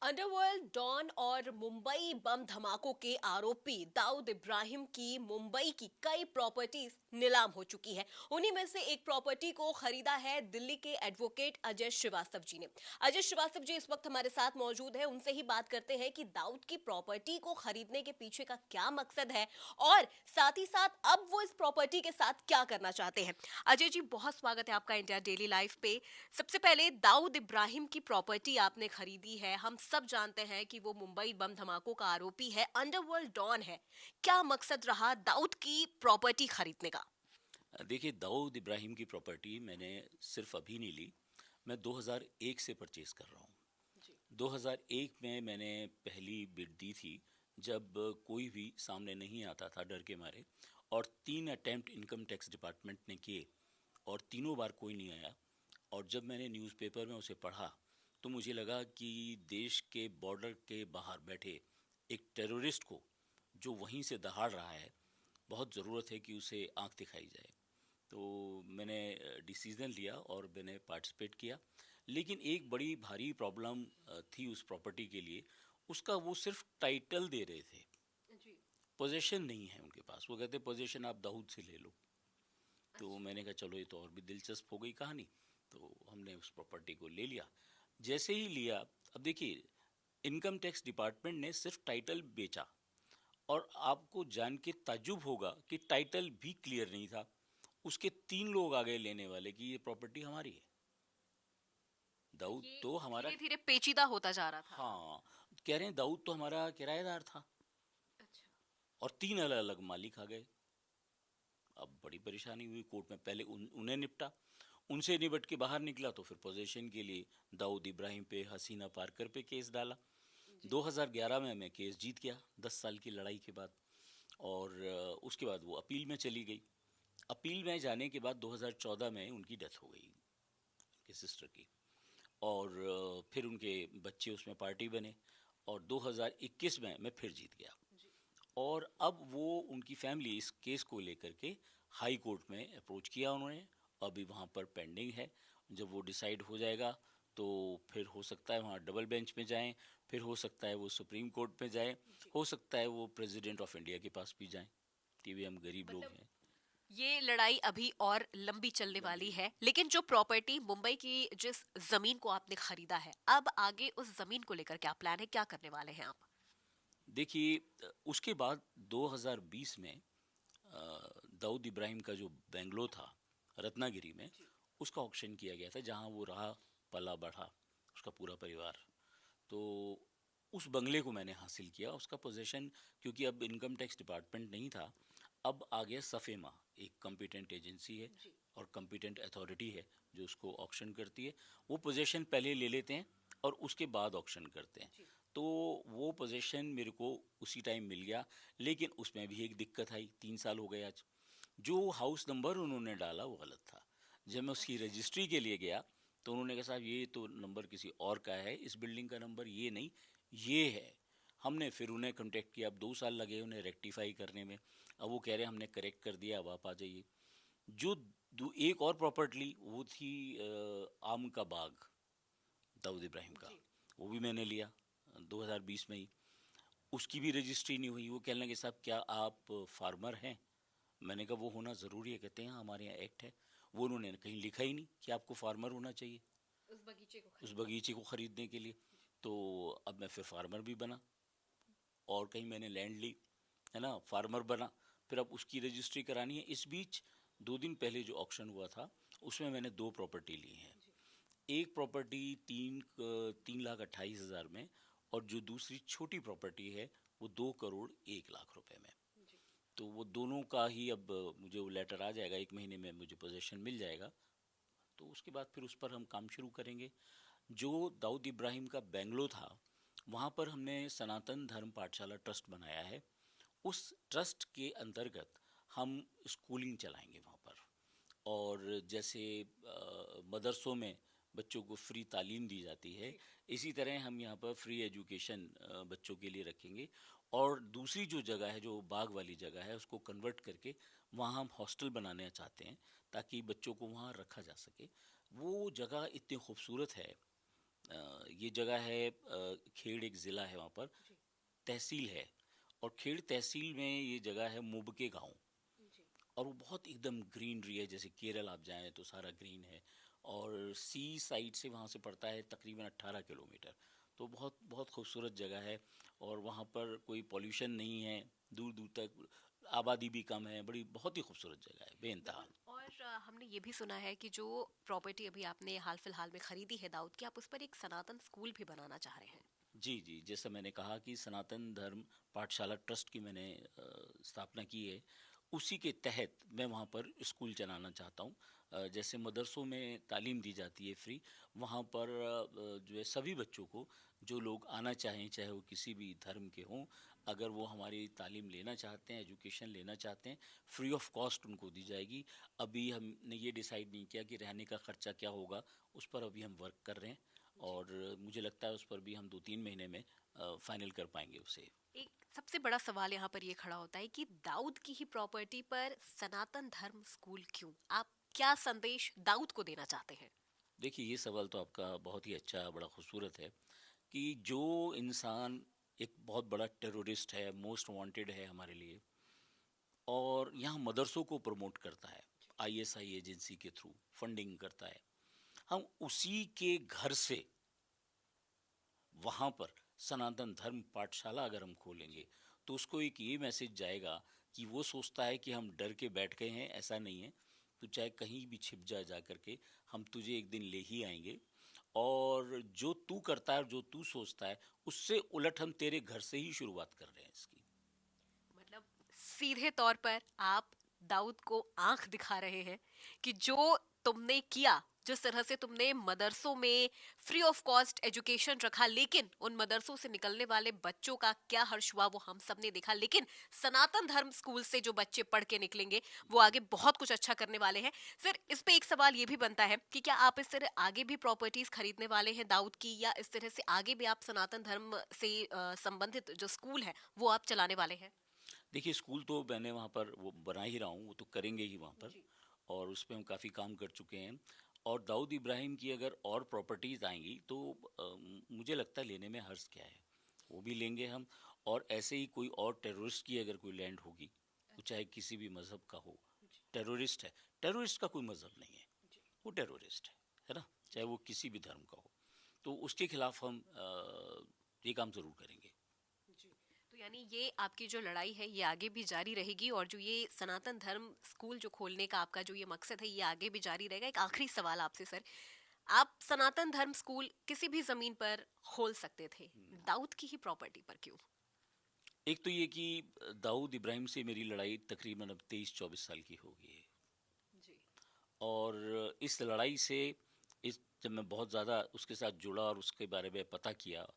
Underworld don और मुंबई बम धमाकों के आरोपी दाऊद इब्राहिम की मुंबई की कई प्रॉपर्टीज नीलाम हो चुकी है। उन्हीं में से एक प्रॉपर्टी को खरीदा है दिल्ली के एडवोकेट अजय श्रीवास्तव जी ने। अजय श्रीवास्तव जी इस वक्त हमारे साथ मौजूद है, उनसे ही बात करते हैं कि दाऊद की प्रॉपर्टी को खरीदने के पीछे का क्या मकसद है और साथ ही साथ अब वो इस प्रॉपर्टी के साथ क्या करना चाहते हैं। अजय जी, बहुत स्वागत है आपका इंडिया डेली लाइफ पे। सबसे पहले, दाऊद इब्राहिम की प्रॉपर्टी आपने खरीदी है, हम सब जानते हैं कि वो मुंबई बम धमाकों का आरोपी है, अंडरवर्ल्ड डॉन है। क्या मकसद रहा दाऊद की प्रॉपर्टी खरीदने का? देखिए, दाऊद इब्राहिम की प्रॉपर्टी मैंने सिर्फ अभी नहीं ली। मैं 2001 से परचेज़ कर रहा हूँ। जी। 2001 में मैंने पहली बिड दी थी, जब कोई भी सामने नहीं आता था डर के मारे, और 3 अटेम्प्ट इनकम टैक्स डिपार्टमेंट ने किए और तीनों बार कोई नहीं आया। और जब मैंने न्यूज़पेपर में उसे पढ़ा तो मुझे लगा कि देश के बॉर्डर के बाहर बैठे एक टेररिस्ट को, जो वहीं से दहाड़ रहा है, बहुत ज़रूरत है कि उसे आंख दिखाई जाए। तो मैंने डिसीज़न लिया और मैंने पार्टिसिपेट किया। लेकिन एक बड़ी भारी प्रॉब्लम थी उस प्रॉपर्टी के लिए। उसका वो सिर्फ टाइटल दे रहे थे, जी। पोजीशन नहीं है उनके पास। वो कहते पोजीशन आप दाऊद से ले लो। तो अच्छा। मैंने कहा चलो, ये तो और भी दिलचस्प हो गई कहानी। तो हमने उस प्रॉपर्टी को ले लिया। जैसे ही लिया, अब देखिए, इनकम टैक्स डिपार्टमेंट ने सिर्फ टाइटल बेचा, और आपको जान के ताज्जुब होगा कि टाइटल भी क्लियर नहीं था। उसके 3 लोग आ गए लेने वाले कि ये प्रॉपर्टी हमारी है। तो दाऊद ये तो हमारा, धीरे धीरे पेचीदा होता जा रहा था। हाँ, कह रहे हैं दाऊद तो हमारा किराएदार था, अच्छा। और 3 अलग अलग मालिक आ गए। अब बड़ी परेशानी हुई। कोर्ट में पहले उन्हें निपटा, उनसे निपट के बाहर निकला तो फिर पोजीशन के लिए दाऊद इब्राहिम पे, हसीना पारकर पे केस डाला। जी। 2011 में मैं केस जीत गया, 10 साल की लड़ाई के बाद। और उसके बाद वो अपील में चली गई। अपील में जाने के बाद 2014 में उनकी डेथ हो गई, उनके सिस्टर की। और फिर उनके बच्चे उसमें पार्टी बने, और 2021 में मैं फिर जीत गया। जी। और अब वो, उनकी फैमिली इस केस को लेकर के हाई कोर्ट में अप्रोच किया उन्होंने। अभी वहाँ पर पेंडिंग है। जब वो डिसाइड हो जाएगा तो फिर हो सकता है वहाँ डबल बेंच में जाएं, फिर हो सकता है वो सुप्रीम कोर्ट में जाएं, जी। हो सकता है वो प्रेसिडेंट ऑफ इंडिया के पास भी जाएं, कि भी हम गरीब लोग मतलब हैं। ये लड़ाई अभी और लंबी चलने वाली लंबी। है, लेकिन जो प्रॉपर्टी मुंबई की, जिस जमीन को आपने खरीदा है, अब आगे उस जमीन को लेकर क्या प्लान है, क्या करने वाले हैं आप? देखिए, उसके बाद 2020 में दाऊद इब्राहिम का जो बेंगलो था रत्नागिरी में, जी। उसका ऑक्शन किया गया था, जहां वो रहा, पला बढ़ा, उसका पूरा परिवार। तो उस बंगले को मैंने हासिल किया, उसका पोजीशन। क्योंकि अब इनकम टैक्स डिपार्टमेंट नहीं था, अब आ गया सफेमा, एक कॉम्पिटेंट एजेंसी है जी। और कॉम्पिटेंट अथॉरिटी है जो उसको ऑक्शन करती है। वो पोजीशन पहले ले लेते हैं और उसके बाद ऑक्शन करते हैं। जी। तो वो पोजीशन मेरे को उसी टाइम मिल गया। लेकिन उसमें भी एक दिक्कत आई, 3 साल हो गए आज। जो हाउस नंबर उन्होंने डाला वो गलत था। जब मैं उसकी अच्छा। रजिस्ट्री के लिए गया तो उन्होंने कहा, साहब ये तो नंबर किसी और का है, इस बिल्डिंग का नंबर ये नहीं, ये है। हमने फिर उन्हें कांटेक्ट किया। अब 2 साल लगे उन्हें रेक्टिफाई करने में। अब वो कह रहे हैं हमने करेक्ट कर दिया, अब आप आ जाइए। जो एक और प्रॉपर्टी वो थी, आम का बाग, दाऊद इब्राहिम का, जी। वो भी मैंने लिया 2020 में ही। उसकी भी रजिस्ट्री नहीं हुई। वो कहने लगे, साहब क्या आप फार्मर हैं? मैंने कहा वो होना ज़रूरी है। कहते हैं हाँ, हमारे यहाँ एक्ट है। वो उन्होंने कहीं लिखा ही नहीं कि आपको फार्मर होना चाहिए उस बगीचे को उस खरीदने बगीचे को ख़रीदने के लिए। तो अब मैं फिर फार्मर भी बना, और कहीं मैंने लैंड ली, है ना, फार्मर बना। फिर अब उसकी रजिस्ट्री करानी है। इस बीच 2 दिन पहले जो ऑक्शन हुआ था, उसमें मैंने 2 प्रॉपर्टी ली हैं। जी। एक प्रॉपर्टी 3,28,000 में, और जो दूसरी छोटी प्रॉपर्टी है वो 2,01,00,000 रुपए में। जी। तो वो दोनों का ही अब मुझे वो लेटर आ जाएगा, 1 महीने में मुझे पोजीशन मिल जाएगा। तो उसके बाद फिर उस पर हम काम शुरू करेंगे। जो दाऊद इब्राहिम का बेंगलो था, वहाँ पर हमने सनातन धर्म पाठशाला ट्रस्ट बनाया है। उस ट्रस्ट के अंतर्गत हम स्कूलिंग चलाएंगे वहाँ पर। और जैसे मदरसों में बच्चों को फ्री तालीम दी जाती है, जी। इसी तरह हम यहाँ पर फ्री एजुकेशन बच्चों के लिए रखेंगे। और दूसरी जो जगह है, जो बाग वाली जगह है, उसको कन्वर्ट करके वहाँ हम हॉस्टल बनाना चाहते हैं, ताकि बच्चों को वहाँ रखा जा सके। वो जगह इतनी खूबसूरत है ये जगह है खेड़ एक ज़िला है वहाँ पर, तहसील है, और खेड़ तहसील में ये जगह है मुबके गांव, और वो बहुत एकदम ग्रीनरी है, जैसे केरल आप जाएं तो सारा ग्रीन है, और सी साइड से वहाँ से पड़ता है तकरीबन 18 किलोमीटर। तो बहुत बहुत खूबसूरत जगह है, और वहाँ पर कोई पॉल्यूशन नहीं है, दूर दूर तक आबादी भी कम है, बड़ी बहुत ही खूबसूरत जगह है बेइंतहा। और हमने ये भी सुना है कि जो प्रॉपर्टी अभी आपने हाल फिलहाल में खरीदी है दाऊद की, आप उस पर एक सनातन स्कूल भी बनाना चाह रहे हैं। जी जी, जैसा मैंने कहा कि सनातन धर्म पाठशाला ट्रस्ट की मैंने स्थापना की है, उसी के तहत मैं वहाँ पर स्कूल चलाना चाहता हूँ। जैसे मदरसों में तालीम दी जाती है फ्री, वहाँ पर जो है सभी बच्चों को, जो लोग आना चाहें, चाहे वो किसी भी धर्म के हों, अगर वो हमारी तालीम लेना चाहते हैं, एजुकेशन लेना चाहते हैं, फ्री ऑफ कॉस्ट उनको दी जाएगी। अभी हमने ये डिसाइड नहीं किया कि रहने का ख़र्चा क्या होगा, उस पर अभी हम वर्क कर रहे हैं, और मुझे लगता है उस पर भी हम 2-3 महीने में फाइनल कर पाएंगे उसे। एक सबसे बड़ा सवाल यहाँ पर ये खड़ा होता है कि दाऊद की ही प्रॉपर्टी पर सनातन धर्म स्कूल क्यों? आप क्या संदेश दाऊद को देना चाहते हैं? देखिए, ये सवाल तो आपका बहुत ही अच्छा, बड़ा खूबसूरत है कि जो इंसान एक बहुत बड़ा टेररिस्ट है, मोस्ट वांटेड है हमारे लिए, और यहाँ मदरसों को प्रमोट करता है, आईएसआई एजेंसी के थ्रू फंडिंग करता है, हम उसी के घर से वहाँ पर सनातन धर्म पाठशाला अगर हम खोलेंगे, तो उसको एक ये मैसेज जाएगा कि वो सोचता है कि हम डर के बैठ गए हैं, ऐसा नहीं है। तो चाहे कहीं भी छिप जा करके, हम तुझे एक दिन ले ही आएंगे, और जो तू करता है और जो तू सोचता है, उससे उलट हम तेरे घर से ही शुरुआत कर रहे हैं इसकी। मतलब सीधे तौर पर आप दाऊद को आंख दिखा रहे हैं कि जो तुमने किया, जिस तरह से तुमने मदरसों में फ्री ऑफ कॉस्ट एजुकेशन रखा, लेकिन उन मदरसों से निकलने वाले बच्चों का क्या हर्ष हुआ वो हम सब ने देखा। लेकिन सनातन धर्म स्कूल से जो बच्चे पढ़ के निकलेंगे वो आगे बहुत कुछ अच्छा करने वाले हैं। फिर इस पे एक सवाल ये भी बनता है कि क्या आप इस तरह आगे भी प्रॉपर्टीज खरीदने वाले हैं दाऊद की, या इस तरह से आगे भी आप सनातन धर्म से संबंधित जो स्कूल है वो आप चलाने वाले हैं? देखिए, स्कूल तो मैंने वहाँ पर वो बना ही रहा हूँ, वो तो करेंगे ही वहाँ पर, और उस पे हम काफ़ी काम कर चुके हैं। और दाऊद इब्राहिम की अगर और प्रॉपर्टीज़ आएंगी तो मुझे लगता है लेने में हर्ज क्या है, वो भी लेंगे हम। और ऐसे ही कोई और टेररिस्ट की अगर कोई लैंड होगी, वो चाहे किसी भी मज़हब का हो, टेररिस्ट है, टेररिस्ट का कोई मज़हब नहीं है, वो टेररिस्ट है ना, चाहे वो किसी भी धर्म का हो, तो उसके खिलाफ हम ये काम ज़रूर करेंगे। तो यानी ये आपकी जो लड़ाई है ये आगे भी जारी रहेगी, और जो ये सनातन धर्म स्कूल जो खोलने का आपका जो ये मकसद है ये आगे भी जारी रहेगा। एक आखिरी सवाल आपसे सर, आप सनातन धर्म स्कूल किसी भी जमीन पर खोल सकते थे, दाऊद की ही प्रॉपर्टी पर क्यों? एक तो ये कि दाऊद इब्राहिम से मेरी लड़ाई तकरीबन अब 23-24 साल की हो गई है, जी। और इस लड़ाई से, इस जब मैं बहुत ज़्यादा उसके साथ जुड़ा और उसके बारे में पता किया,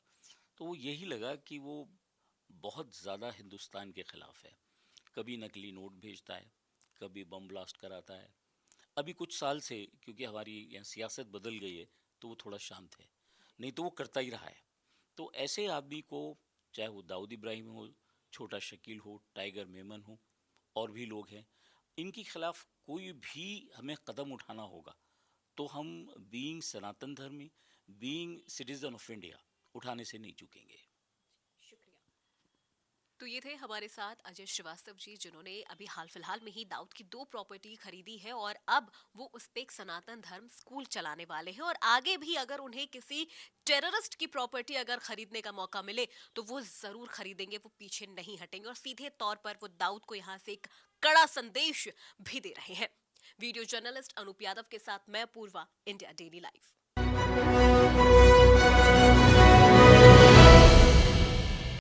तो वो यही लगा कि वो बहुत ज़्यादा हिंदुस्तान के ख़िलाफ़ है। कभी नकली नोट भेजता है, कभी बम ब्लास्ट कराता है। अभी कुछ साल से, क्योंकि हमारी यहाँ सियासत बदल गई है, तो वो थोड़ा शांत है, नहीं तो वो करता ही रहा है। तो ऐसे आदमी को, चाहे वो दाऊद इब्राहिम हो, छोटा शकील हो, टाइगर मेमन हो, और भी लोग हैं, इनके खिलाफ कोई भी हमें कदम उठाना होगा, तो हम बीइंग सनातन धर्मी, बीइंग सिटीजन ऑफ इंडिया, उठाने से नहीं चूकेंगे। शुक्रिया। तो ये थे हमारे साथ अजय श्रीवास्तव जी, जिन्होंने अभी हाल फिलहाल में ही दाऊद की 2 प्रॉपर्टी खरीदी है, और अब वो उस पे एक सनातन धर्म स्कूल चलाने वाले हैं, और आगे भी अगर उन्हें किसी टेररिस्ट की प्रॉपर्टी अगर खरीदने का मौका मिले तो वो जरूर खरीदेंगे, वो पीछे नहीं हटेंगे, और सीधे तौर पर वो दाऊद को यहाँ से एक कड़ा संदेश भी दे रहे हैं। वीडियो जर्नलिस्ट अनूप यादव के साथ मैं पूर्वा, इंडिया डेली लाइव।